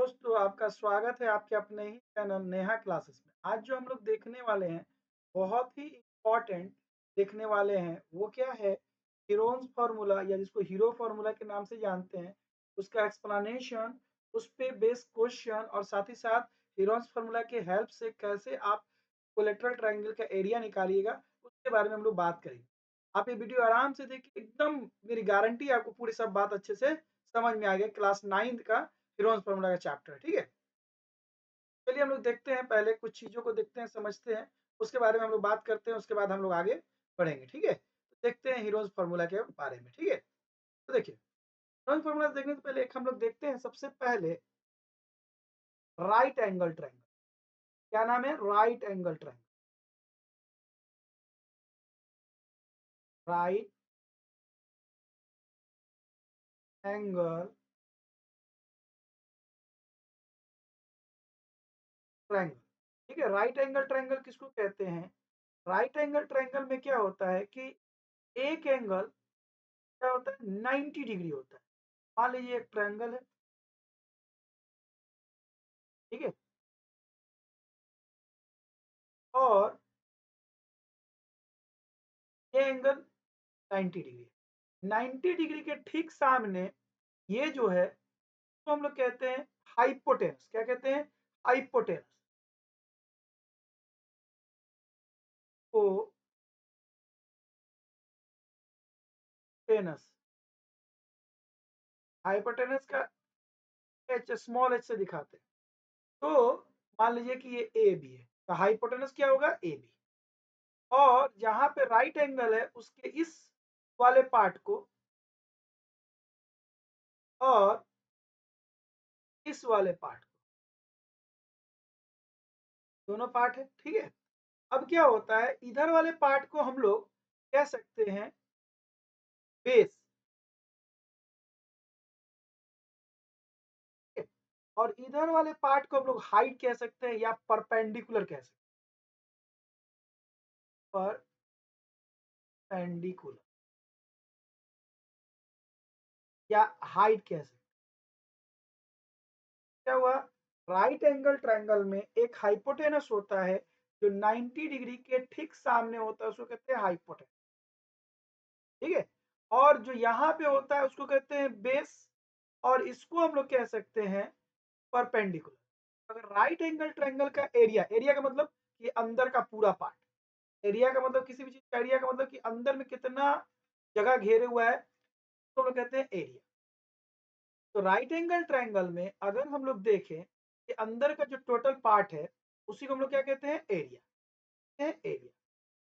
दोस्तों, आपका स्वागत है आपके अपने ही चैनल नेहा क्लासेस में। आज जो हम लोग देखने वाले हैं, बहुत ही इम्पोर्टेंट देखने वाले हैं। वो क्या है? हीरोन्स फार्मूला, या जिसको हीरो फार्मूला के नाम से जानते हैं, उसका एक्सप्लेनेशन, उस पे बेस्ड क्वेश्चन, और साथ ही साथ हीरोन्स फार्मूला के हेल्प से कैसे आप कोलेटरल ट्रायंगल का एरिया निकालिएगा, उसके बारे में हम लोग बात करेंगे। आप ये वीडियो आराम से देखिए, एकदम मेरी गारंटी है आपको पूरी सब बात अच्छे से समझ में आ गया। क्लास 9th का हीरोन्स फार्मूला का चैप्टर है, ठीक है। चलिए हम लोग देखते हैं, पहले कुछ चीजों को देखते हैं, समझते हैं, उसके बारे में हम लोग बात करते हैं, उसके बाद हम लोग आगे बढ़ेंगे, ठीक है। तो देखते हैं हीरोन्स फार्मूला के बारे में, ठीक है। तो देखिए, हीरोन्स फार्मूला देखने से पहले एक हम लोग देखते हैं, सबसे पहले राइट एंगल ट्रायंगल। क्या नाम है? Right angle triangle. Right angle triangle, ठीक है। राइट एंगल ट्रायंगल किसको कहते हैं? राइट एंगल ट्रायंगल में क्या होता है कि एक एंगल क्या होता है, 90 डिग्री होता है। मान लीजिए एक ट्रायंगल है, ठीक है, और ये एंगल 90 डिग्री है। 90 डिग्री के ठीक सामने ये जो है, तो हम लोग कहते हैं हाइपोटेनस। क्या कहते हैं? हाइपोटेनस को, टेनस, हाइपोटेनस का एच, स्मॉल एच से दिखाते हैं। तो मान लीजिए कि ये ए बी है, तो हाइपोटेनस क्या होगा? A B. और जहां पे राइट एंगल है, उसके इस वाले पार्ट को और इस वाले पार्ट को, दोनों पार्ट है, ठीक है। अब क्या होता है, इधर वाले पार्ट को हम लोग कह सकते हैं बेस, ठीक है? और इधर वाले पार्ट को हम लोग हाइट कह सकते हैं, या परपेंडिकुलर कह सकते हैं, परपेंडिकुलर, या हाइट कह सकते हैं। क्या हुआ? राइट एंगल ट्रायंगल में एक हाइपोटेनस होता है जो 90 डिग्री के ठीक सामने होता है, उसको कहते हैं हाइपोटेनस, ठीक है। और जो यहाँ पे होता है उसको कहते हैं बेस, और इसको हम लोग कह सकते हैं परपेंडिकुलर। अगर राइट एंगल ट्रायंगल का एरिया, एरिया का मतलब कि अंदर का पूरा पार्ट, एरिया का मतलब किसी भी चीज का एरिया का मतलब कि अंदर में कितना जगह घेरे हुआ है, तो हम लोग कहते हैं एरिया। तो राइट एंगल ट्रायंगल में अगर हम लोग देखें कि अंदर का जो टोटल पार्ट है, उसी को हम लोग क्या कहते हैं? एरिया, है एरिया।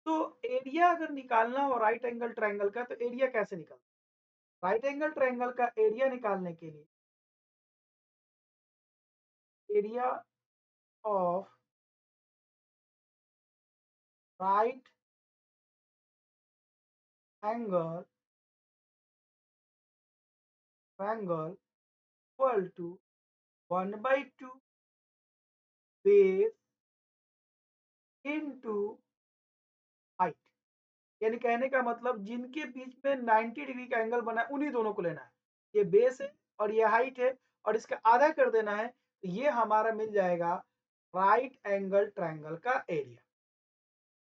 तो एरिया अगर निकालना हो राइट एंगल ट्रायंगल का, तो एरिया कैसे निकालना? राइट एंगल ट्रायंगल का एरिया निकालने के लिए, area of right angle triangle equal to 1/2 base into height. यानी कहने का मतलब, जिनके बीच में 90 डिग्री का एंगल बना है, उन्हीं दोनों को लेना है। ये बेस है और ये हाइट है, और इसका आधा कर देना है, तो ये हमारा मिल जाएगा राइट एंगल ट्रायंगल का एरिया।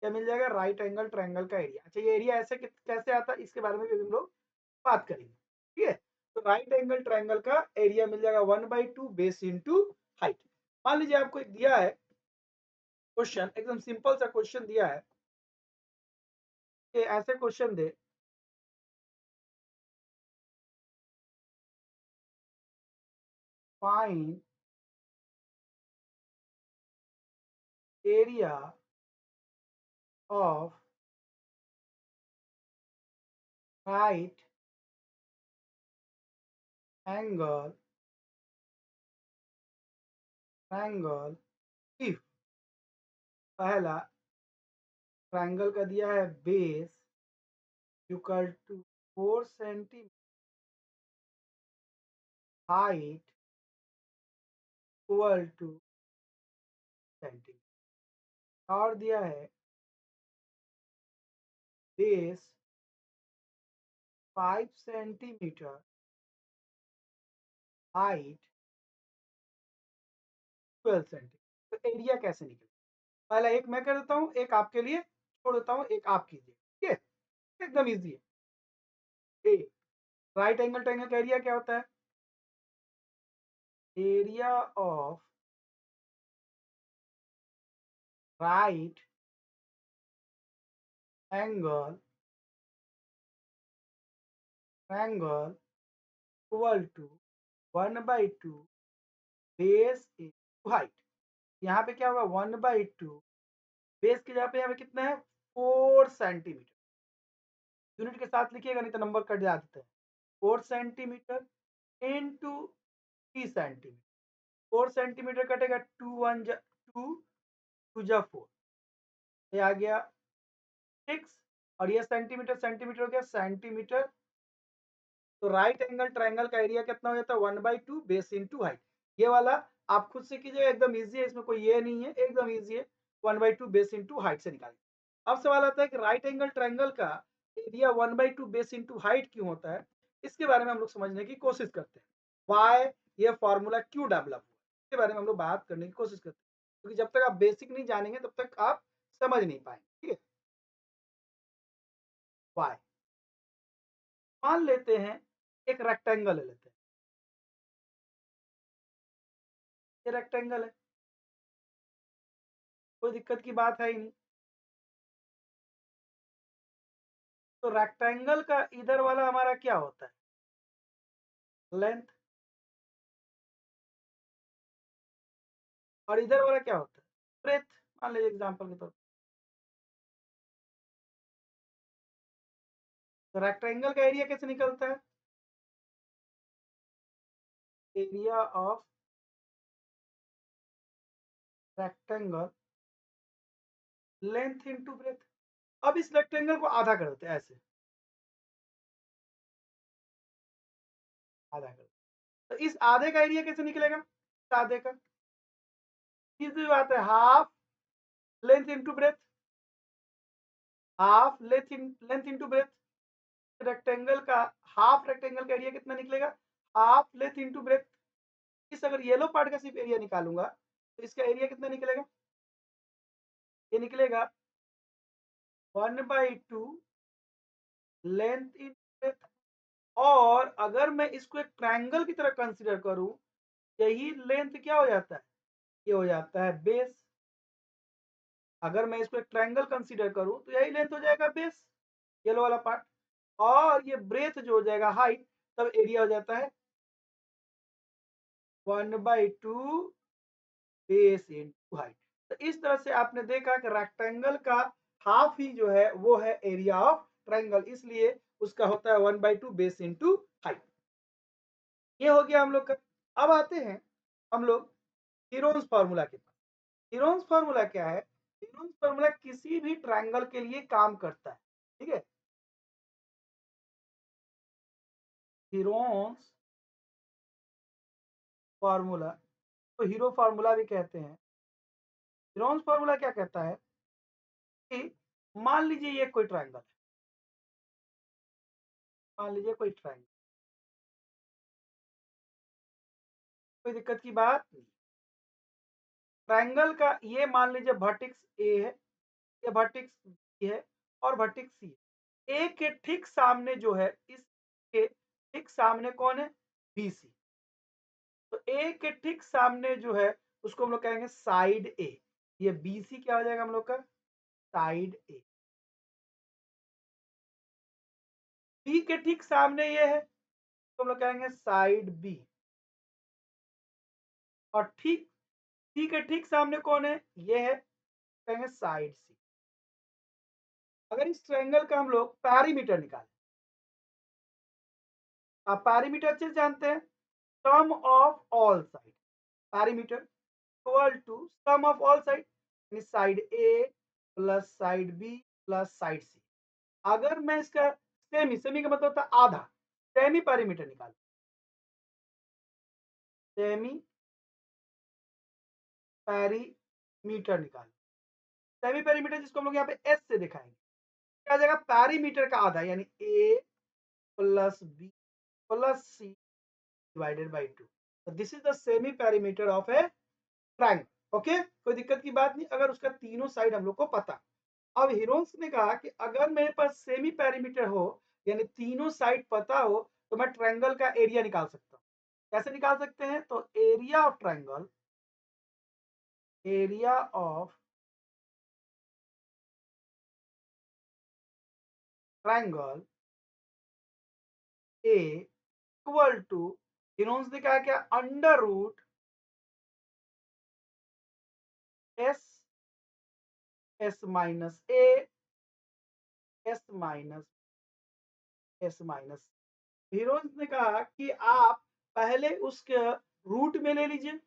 क्या मिल जाएगा? राइट एंगल ट्रायंगल का एरिया। अच्छा, ये एरिया ऐसे कैसे आता है, इसके बारे में भी हम लोग बात करेंगे, ठीक है। तो राइट एंगल ट्रायंगल का एरिया मिल जाएगा 1/2 बेस इंटू हाइट। मान लीजिए आपको एक दिया है क्वेश्चन, एकदम सिंपल सा क्वेश्चन दिया है कि ऐसे क्वेश्चन दे, find area of right angle triangle if, पहला ट्रायंगल का दिया है base equal to 4 centimetre, height equal to centimetre, और दिया है बेस 5 सेंटीमीटर, हाइट 12 सेंटीमीटर। तो एरिया कैसे निकले? पहला एक मैं कर देता हूँ, एक आपके लिए छोड़ देता हूँ, एक आप कीजिए, ठीक है? एकदम इजी है। ए राइट एंगल ट्रायंगल का एरिया क्या होता है? Area of right angle triangle equal to 1/2 base into height. यहाँ पे क्या होगा? 1/2 बेस की जगह पे यहाँ पे कितना है? 4 सेंटीमीटर। यूनिट के साथ लिखिएगा नहीं तो नंबर कट जाते हैं। 4 सेंटीमीटर इंटू 3 सेंटीमीटर। 4 सेंटीमीटर कटेगा, 2 टू जा 4, ये आ गया 6। और ये सेंटीमीटर सेंटीमीटर हो गया सेंटीमीटर। तो राइट एंगल ट्रायंगल का एरिया कितना हो जाता है? 1/2 बेस इंटू हाइट। ये वाला आप खुद से कीजिएगा, एकदम इजी है, इसमें कोई ये नहीं है, एकदम इजी है। 1/2 बेस इंटू हाइट से निकालेंगे। अब सवाल आता है कि राइट एंगल ट्रायंगल का एरिया 1/2 बेस इंटू हाइट क्यों होता है? इसके बारे में हम लोग समझने की कोशिश करते हैं। वाई ये फॉर्मूला क्यों डेवलप हुआ, इसके बारे में हम लोग बात करने की कोशिश करते हैं, क्योंकि जब तक आप बेसिक नहीं जानेंगे तब तक आप समझ नहीं पाएंगे, ठीक है? वाई मान लेते हैं एक रेक्टेंगल ले लेते हैं, ये रेक्टेंगल है, कोई दिक्कत की बात है ही नहीं। तो रेक्टेंगल का इधर वाला हमारा क्या होता है? लेंथ। और इधर वाला क्या होता है? ब्रेथ। मान लीजिए एग्जांपल के तौर पर। तो रेक्टेंगल का एरिया कैसे निकलता है? Area of rectangle length into breadth. अब इस रेक्टेंगल को आधा कर देते हैं, ऐसे आधा कर देते। तो इस आधे का एरिया कैसे निकलेगा? इस आधे का सीधी बात है, half length into breadth. Half length into breadth. Rectangle का हाफ रेक्टेंगल का एरिया कितना निकलेगा? Half length into breadth. इस अगर येलो पार्ट का सिर्फ एरिया निकालूंगा तो इसका एरिया कितना निकलेगा? ये निकलेगा 1/2 लेंथ इन ब्रेथ। और अगर मैं इसको एक ट्रायंगल की तरह कंसीडर करूं, यही लेंथ क्या हो जाता है? ये हो जाता है बेस। अगर मैं इसको एक ट्रायंगल कंसीडर करूं तो यही लेंथ हो जाएगा बेस, येलो वाला पार्ट। और ये ब्रेथ जो हो जाएगा हाइट, तब एरिया हो जाता है 1/2 बेस इंटू हाइट। तो इस तरह से आपने देखा कि रेक्टेंगल का हाफ ही जो है वो है एरिया ऑफ ट्रायंगल, इसलिए उसका होता है 1/2 बेस इंटू हाइट। ये हो गया हम लोग का। अब आते हैं हम लोग हीरोन्स फार्मूला के पास। हीरोन्स फार्मूला क्या है? हीरोन्स फार्मूला किसी भी ट्रायंगल के लिए काम करता है, ठीक है? हीरोन्स फार्मूला तो हीरो फार्मूला भी कहते हैं। हीरोन्स फार्मूला क्या कहता है कि मान लीजिए ये कोई ट्रायंगल है, मान लीजिए कोई ट्रायंगल, कोई दिक्कत की बात नहीं। ट्रायंगल का ये मान लीजिए वर्टेक्स ए है, ये वर्टेक्स बी है और वर्टेक्स सी है। ए के ठीक सामने जो है, इसके ठीक सामने कौन है? B C. तो ए के ठीक सामने जो है उसको हम लोग कहेंगे साइड ए। ये बी सी क्या हो जाएगा हम लोग का? साइड ए। बी के ठीक सामने ये है तो हम लोग कहेंगे साइड बी। और ठीक सी के ठीक सामने कौन है? ये है, कहेंगे साइड सी। अगर इस ट्रायंगल का हम लोग पैरीमीटर निकालें, आप पैरीमीटर अच्छे से जानते हैं, sum of all side. Perimeter equal to sum of all side, यानी side A plus side B plus side C. अगर मैं इसका सेमी, सेमी का मतलब होता है आधा, सेमी पैरीमीटर निकाल, सेमी पैरीमीटर निकाल, सेमी पैरीमीटर जिसको हम लोग यहाँ पे एस से दिखाएंगे, क्या आ जाएगा? पैरीमीटर का आधा, यानी A plus B plus C divided by 2। This is the semi perimeter of a triangle. Okay, कोई दिक्कत की बात नहीं अगर उसका तीनों साइड हम लोग को पता। अब हीरोन्स ने कहा कि अगर मेरे पास सेमी पेरीमीटर हो, यानी तीनों साइड पता हो, तो मैं ट्रायंगल का एरिया निकाल सकता हूँ। कैसे निकाल सकते हैं? तो area of triangle, area of triangle A equal to, Heron's ने कहा क्या, under root S, S minus A, S minus, S minus. Heron's ने कहा कि आप पहले उसके रूट में ले लीजिए,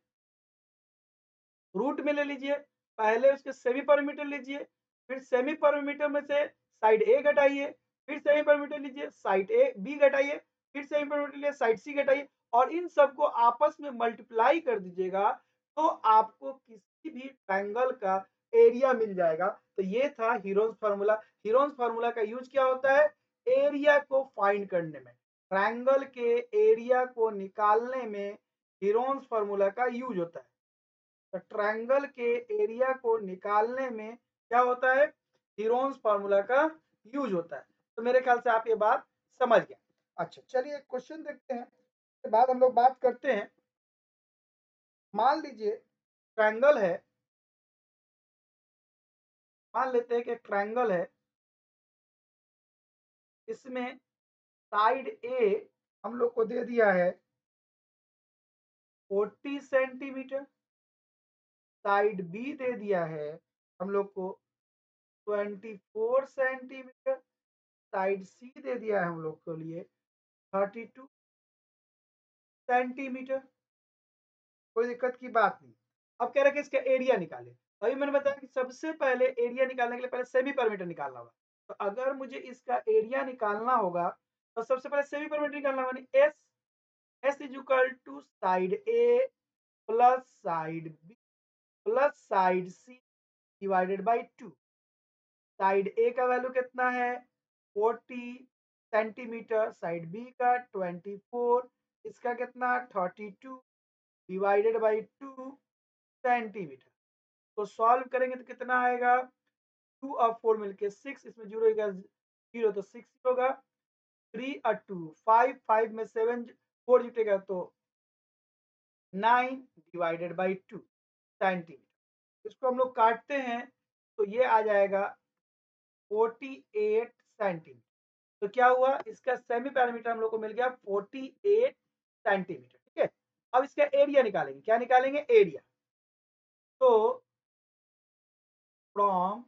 रूट में ले लीजिए, पहले उसके सेमी पैरामीटर लीजिए, फिर सेमी पैरामीटर में से साइड ए घटाइए, फिर सेमी पैरामीटर लीजिए, साइड ए बी घटाइए, फिर सेमी पैरामीटर लिए साइड सी घटाइए, और इन सबको आपस में मल्टीप्लाई कर दीजिएगा, तो आपको किसी भी ट्रायंगल का एरिया मिल जाएगा। तो ये था हीरोन्स फार्मूला। हीरोन्स फार्मूला का यूज क्या होता है? एरिया को फाइंड करने में, ट्रायंगल के एरिया को निकालने में हीरोन्स फार्मूला का यूज होता है। तो ट्रायंगल के एरिया को निकालने में क्या होता है? हीरोन्स फार्मूला का यूज होता है। तो मेरे ख्याल से आप ये बात समझ गए। अच्छा, चलिए एक क्वेश्चन देखते हैं, उसके बाद हम लोग बात करते हैं। मान लीजिए ट्रायंगल है, मान लेते हैं कि ट्रायंगल है, इसमें साइड ए हम लोग को दे दिया है 40 सेंटीमीटर, साइड बी दे दिया है हम लोग को 24 सेंटीमीटर, साइड सी दे दिया है हम लोग के लिए 32 सेंटीमीटर। कोई दिक्कत की बात नहीं। अब कह रहे कि इसका एरिया निकाले। अभी मैंने बताया कि सबसे पहले एरिया निकालने के लिए पहले सेमी पैरामीटर निकालना होगा। तो अगर मुझे इसका एरिया निकालना होगा, तो सबसे पहले सेमी पैरामीटर निकालना होगा। S, S is equal to side A plus side B plus side C divided by 2। Side A का वैल्यू कितना है? 40 सेंटीमीटर, साइड बी का 24, इसका कितना 32 डिवाइडेड बाई 2 सेंटीमीटर। तो सॉल्व करेंगे तो कितना आएगा? 2 और 4 मिलके 6, इसमें जीरो जीरो तो 6 होगा, 3 और 2 5, 5 में 7 4 जुटेगा तो 9 डिवाइडेड बाई 2 सेंटीमीटर। इसको हम लोग काटते हैं तो ये आ जाएगा 48 सेंटीमीटर। तो क्या हुआ? इसका सेमी पैरामीटर हम लोग को मिल गया 48 सेंटीमीटर। ठीक है, अब इसका एरिया निकालेंगे। क्या निकालेंगे? एरिया। तो from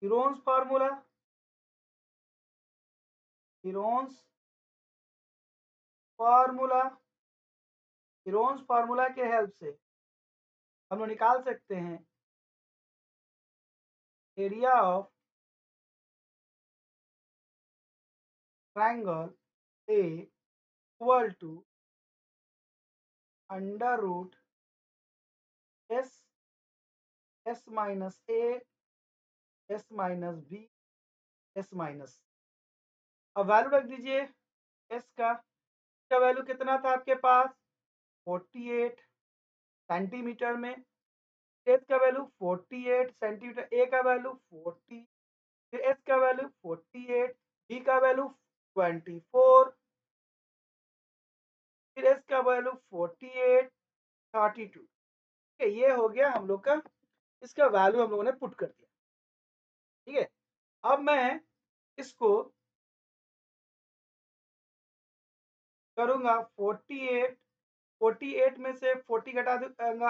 Heron's formula, Heron's formula, Heron's formula के हेल्प से हम लोग निकाल सकते हैं area of triangle A equal to under root S, S minus A, S minus B, S minus. अब वैल्यू रख दीजिए एस का। इसका वैल्यू कितना था आपके पास? 48 सेंटीमीटर में। एस का वैल्यू 48 सेंटीमीटर, ए का वैल्यू 40, फिर एस का वैल्यू 48, बी का वैल्यू 24, फिर एस का वैल्यू 48, 32। ठीक है, ये हो गया हम लोग का, इसका वैल्यू हम लोगों ने पुट कर दिया। ठीक है, अब मैं इसको करूंगा 48, 48 में से 40 घटा दूंगा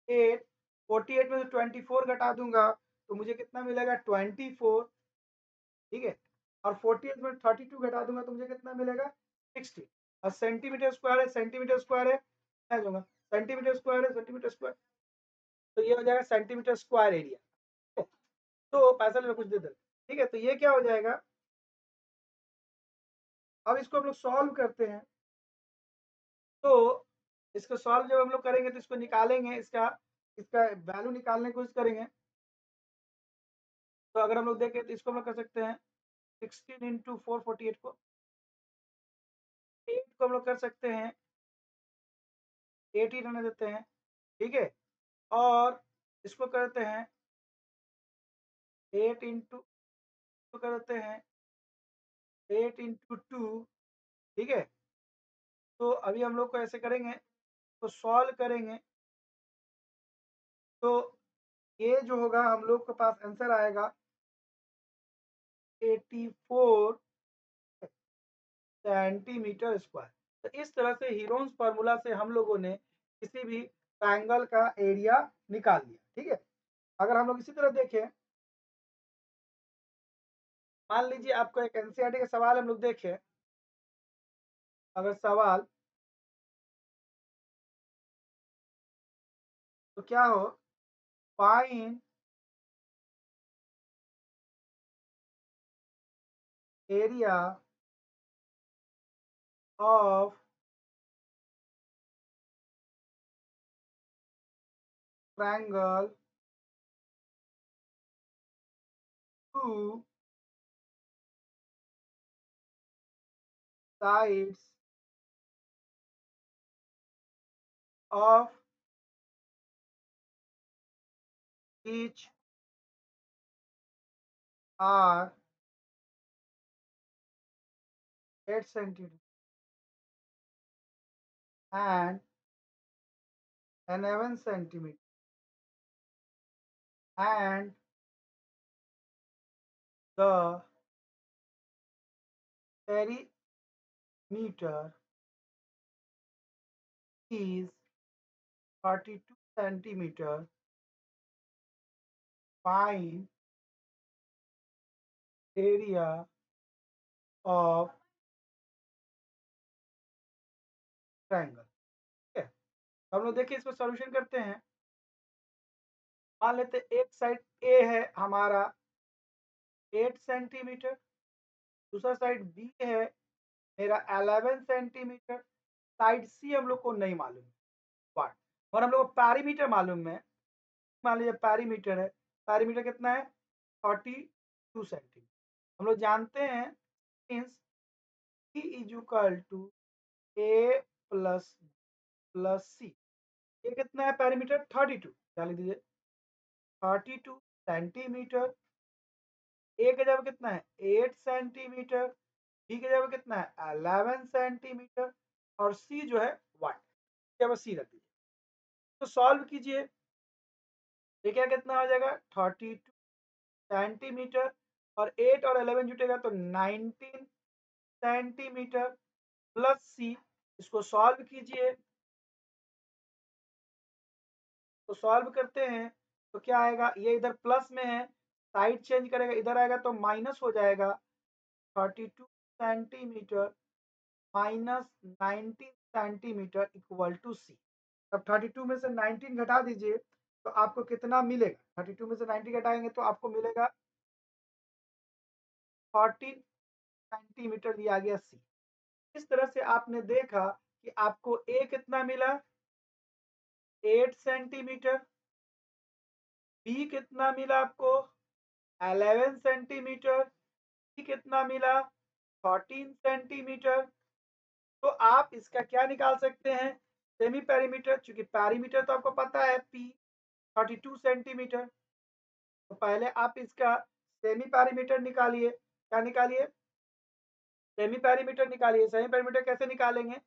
8, 48 में से 24 घटा दूंगा तो मुझे कितना मिलेगा? 24। ठीक है, और 48 में 32 घटा दूंगा तो मुझे कितना मिलेगा? 60। और सेंटीमीटर स्क्वायर है, सेंटीमीटर स्क्वायर है, मैं दूंगा सेंटीमीटर स्क्वायर है, सेंटीमीटर स्क्वायर, तो ये हो जाएगा सेंटीमीटर स्क्वायर एरिया। तो पैसा ले लो, कुछ दे दे। ठीक है, तो ये क्या हो जाएगा? अब इसको हम लोग सॉल्व करते हैं। तो इसको सॉल्व जब हम लोग करेंगे तो इसको निकालेंगे, इसका इसका वैल्यू निकालने की कोशिश करेंगे। तो अगर हम लोग देखें तो इसको हम लोग कर सकते हैं 16 इंटू 448 को, 8 को हम लोग कर सकते हैं 8 ही रहने देते हैं, ठीक है। और इसको करते हैं 8 इंटू करते हैं 8 इंटू 2, ठीक है। तो अभी हम लोग को ऐसे करेंगे, तो सॉल्व करेंगे, तो ये जो होगा हम लोग के पास आंसर आएगा 84 सेंटीमीटर स्क्वायर। तो इस तरह से हीरोन्स फार्मूला से हम लोगों ने किसी भी ट्रायंगल का एरिया निकाल लिया, ठीक है। अगर हम लोग इसी तरह देखें, मान लीजिए आपको एक एनसीईआरटी का सवाल हम लोग देखें, अगर सवाल तो क्या हो, find area of triangle two sides of each are 8 centimeter and 11 centimeter, and the perimeter is 32 centimeter. Find area of triangle, ठीक है। हम लोग देखिए इसको सॉल्यूशन करते हैं। मान लेते हैं एक साइड ए है हमारा 8 सेंटीमीटर, दूसरा साइड बी है मेरा 11 सेंटीमीटर, साइड सी हम लोग को नहीं मालूम वाट, और हम लोग को पैरीमीटर मालूम है। मान लीजिए पैरीमीटर है, पैरीमीटर कितना है 42 सेंटीमीटर। हम लोग जानते हैं means E is equal to A plus C. ये कितना है पैरीमीटर 32, क्या लिख दीजिए 32 सेंटीमीटर। ए की जगह कितना है 8 सेंटीमीटर, बी की जगह कितना है 11 सेंटीमीटर, और सी जो है 1, जगह सी रख दीजिए। तो सॉल्व कीजिए, ये क्या कितना हो जाएगा 32 सेंटीमीटर, और 8 और 11 जुटेगा तो 19 सेंटीमीटर प्लस सी। इसको सॉल्व कीजिए, तो सॉल्व करते हैं तो क्या आएगा, ये इधर प्लस में है, साइड चेंज करेगा इधर आएगा तो माइनस हो जाएगा 32 centimetre minus 19 centimetre equal to C. अब 32 में से 19 घटा दीजिए तो आपको कितना मिलेगा, 32 में से 90 घटाएंगे तो आपको मिलेगा 14 सेंटीमीटर दिया गया सी। इस तरह से आपने देखा कि आपको ए कितना मिला 8 सेंटीमीटर, बी कितना मिला आपको 11 सेंटीमीटर, सी कितना मिला 14 सेंटीमीटर। तो आप इसका क्या निकाल सकते हैं, सेमी पेरीमीटर, क्योंकि पेरीमीटर तो आपको पता है पी 32 सेंटीमीटर। तो पहले आप इसका सेमी पेरीमीटर निकालिए, क्या निकालिए सेमी पेरीमीटर निकालिए। सेमी पेरीमीटर कैसे निकालेंगे,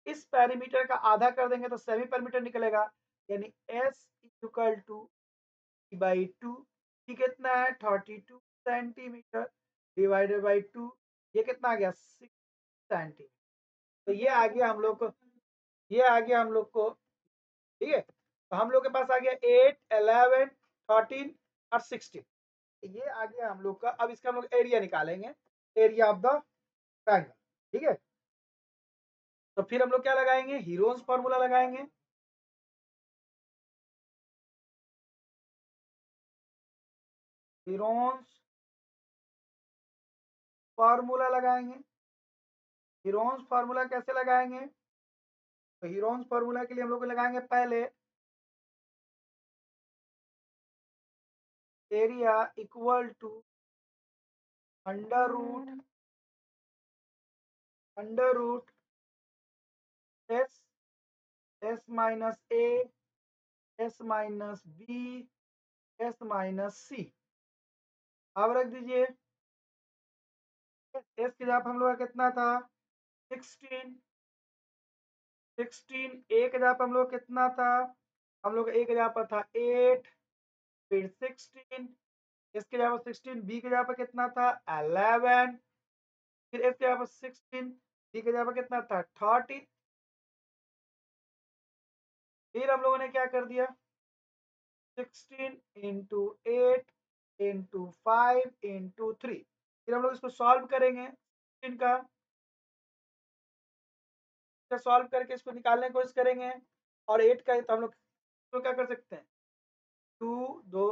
इस पेरीमीटर का आधा कर देंगे तो सेमी पेरीमीटर निकलेगा, यानी S equal two by two. ये कितना है 32 सेंटीमीटर डिवाइडेड बाई टू, ये कितना आ गया 6 सेंटीमीटर। तो ये आ गया हम लोग को, ये आ गया हम लोग को, ठीक है। तो हम लोग के पास आ गया 8 11 13 और 16, ये आ गया हम लोग का। अब इसका हम लोग एरिया निकालेंगे, एरिया ऑफ द ट्रायंगल, ठीक है। तो फिर हम लोग क्या लगाएंगे, हीरोन्स फॉर्मूला लगाएंगे। हीरोन्स फॉर्मूला लगाएंगे। हीरोन्स फॉर्मूला कैसे लगाएंगे, तो हीरोन्स फॉर्मूला के लिए हम लोग लगाएंगे पहले area equal to under root S S minus A, S minus B, S minus C. अब रख दीजिए एस की जगह पर हम लोग का कितना था 16, 16 ए की जगह पर हम लोग कितना था, हम लोग ए की जगह पर था 8, फिर 16, इसके जगह पर 16, बी की जगह पर कितना था 11, फिर इसके जगह पर 16, बी की जगह पर कितना था 30। फिर हम लोगों ने क्या कर दिया 16 इंटू 8 इंटू 5 इंटू 3। फिर हम लोग इसको सॉल्व करेंगे इनका, सॉल्व करके इसको निकालने की कोशिश करेंगे। और 8 का तो हम लोग तो क्या कर सकते हैं 2 2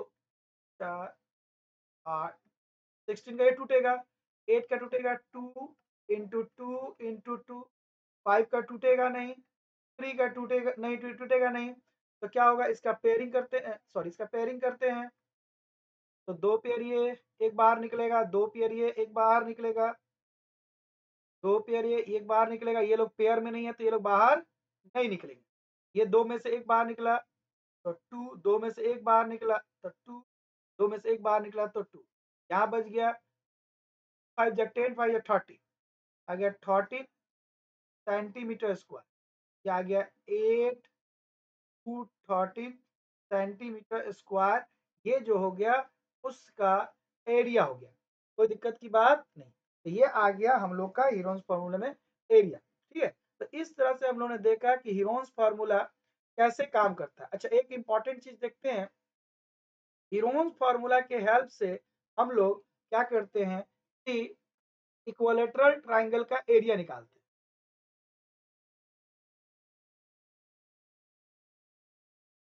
4 8, 16 का 8 टूटेगा, 8 का टूटेगा 2 इंटू 2 इंटू 2, 5 का टूटेगा नहीं, 3 का टूटेगा नहीं, टूटेगा नहीं। तो क्या होगा इसका पेयरिंग करते हैं, सॉरी इसका पेयरिंग करते हैं। तो 2 पेयर ये एक बाहर निकलेगा, 2 पेयर ये एक बाहर निकलेगा, 2 पेयर ये एक बाहर निकलेगा। ये लोग पेयर में नहीं है तो ये लोग बाहर नहीं निकलेंगे। ये 2 में से एक बाहर निकला तो 2, 2 में से एक बाहर निकला तो 2, 2 में से एक बाहर निकला तो 2। यहाँ बच गया 5 जा 10, 5 जा 30, आ गया 30 सेंटीमीटर स्क्वायर। ये आ गया 8 टू 30 सेंटीमीटर स्क्वायर। ये जो हो गया उसका एरिया हो गया, कोई दिक्कत की बात नहीं। तो ये आ गया हम लोग का हीरोन्स फार्मूला में एरिया। ठीक है, तो इस तरह से हम लोगों ने देखा कि हीरोन्स फार्मूला कैसे काम करता है। अच्छा, एक इंपॉर्टेंट चीज देखते हैं, हीरोन्स फार्मूला के हेल्प से हम लोग क्या करते हैं कि इक्विलेटरल ट्राइंगल का एरिया निकालते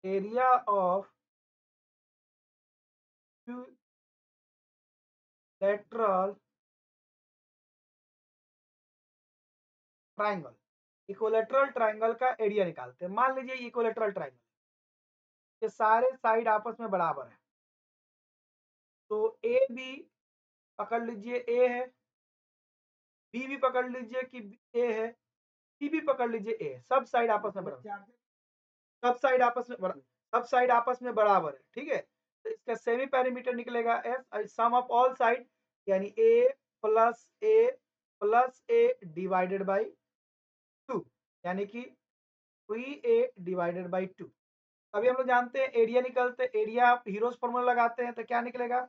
हैं। Area of lateral triangle, equilateral triangle का एरिया निकालते हैं। मान लीजिए इक्विलेटरल ट्राइंगल के सारे साइड आपस में बराबर है, तो ए बी पकड़ लीजिए ए है, बी भी पकड़ लीजिए कि ए है, सी भी पकड़ लीजिए ए है, सब साइड आपस में बराबर, सब साइड आपस में सब साइड आपस में बराबर है। ठीक है, तो इसका सेमी पेरीमीटर निकलेगा S, sum of all side, यानी A plus A divided by 2, यानी कि 3a डिवाइडेड बाई 2। अभी हम लोग जानते हैं एरिया निकलते, एरिया हीरोज फॉर्मूला लगाते हैं तो क्या निकलेगा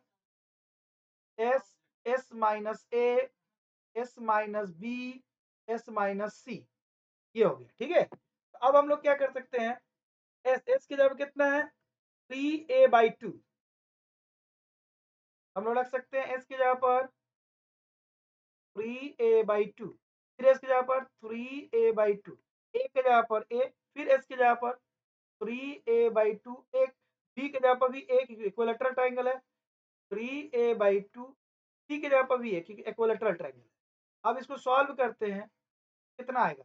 S, S minus A, S minus B, S minus C. ये हो गया। ठीक है, तो अब हम लोग क्या कर सकते हैं, एस, एस की जगह कितना है 3a/2, हम लोग रख सकते हैं एस की जगह पर 3a/2, फिर एस की जगह पर 3a/2, ए की जगह पर ए, फिर एस की जगह पर 3a/2, एक बी की जगह पर भी एक इक्विलेटरल ट्राइंगल है 3a/2, सी की जगह पर भी एक इक्विलेटरल ट्राइंगल है। अब इसको सॉल्व करते हैं, कितना आएगा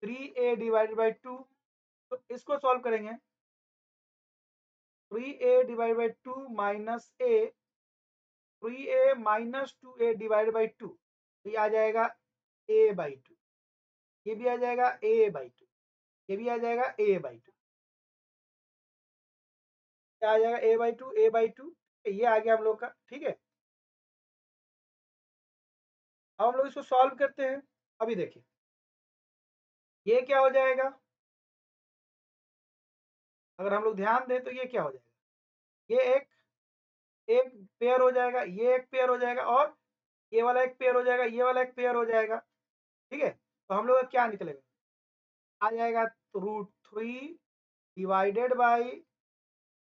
3a डिवाइडेड बाई 2। तो इसको सॉल्व करेंगे 3a divided by 2 minus A, 3a minus 2a divided by 2, ये आ जाएगा a/2, ये भी आ जाएगा a/2, ये भी आ जाएगा a/2, क्या आ जाएगा a/2, a/2, ये आ गया हम लोग का। ठीक है, अब हम लोग इसको सॉल्व करते हैं। अभी देखिए ये क्या हो जाएगा, अगर हम लोग ध्यान दें तो ये क्या हो जाएगा, ये एक पेयर हो जाएगा, ये एक पेयर हो जाएगा, और ये वाला एक पेयर हो जाएगा, ये वाला एक पेयर हो जाएगा। ठीक है, तो हम लोग का क्या निकलेगा, आ जाएगा √3 डिवाइडेड बाई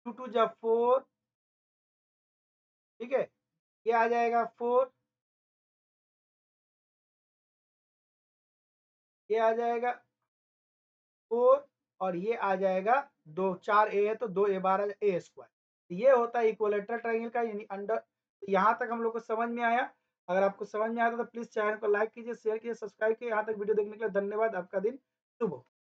2 2 जा 4। ठीक है, ये आ जाएगा 4, ये आ जाएगा 4, और ये आ जाएगा 2, 4a है तो 2a/12 ये होता है इक्विलेटरल ट्राइंगल का, यानी अंडर। यहाँ तक हम लोग को समझ में आया। अगर आपको समझ में आया तो प्लीज चैनल को लाइक कीजिए, शेयर कीजिए, सब्सक्राइब कीजिए। यहाँ तक वीडियो देखने के लिए धन्यवाद। आपका दिन शुभ हो।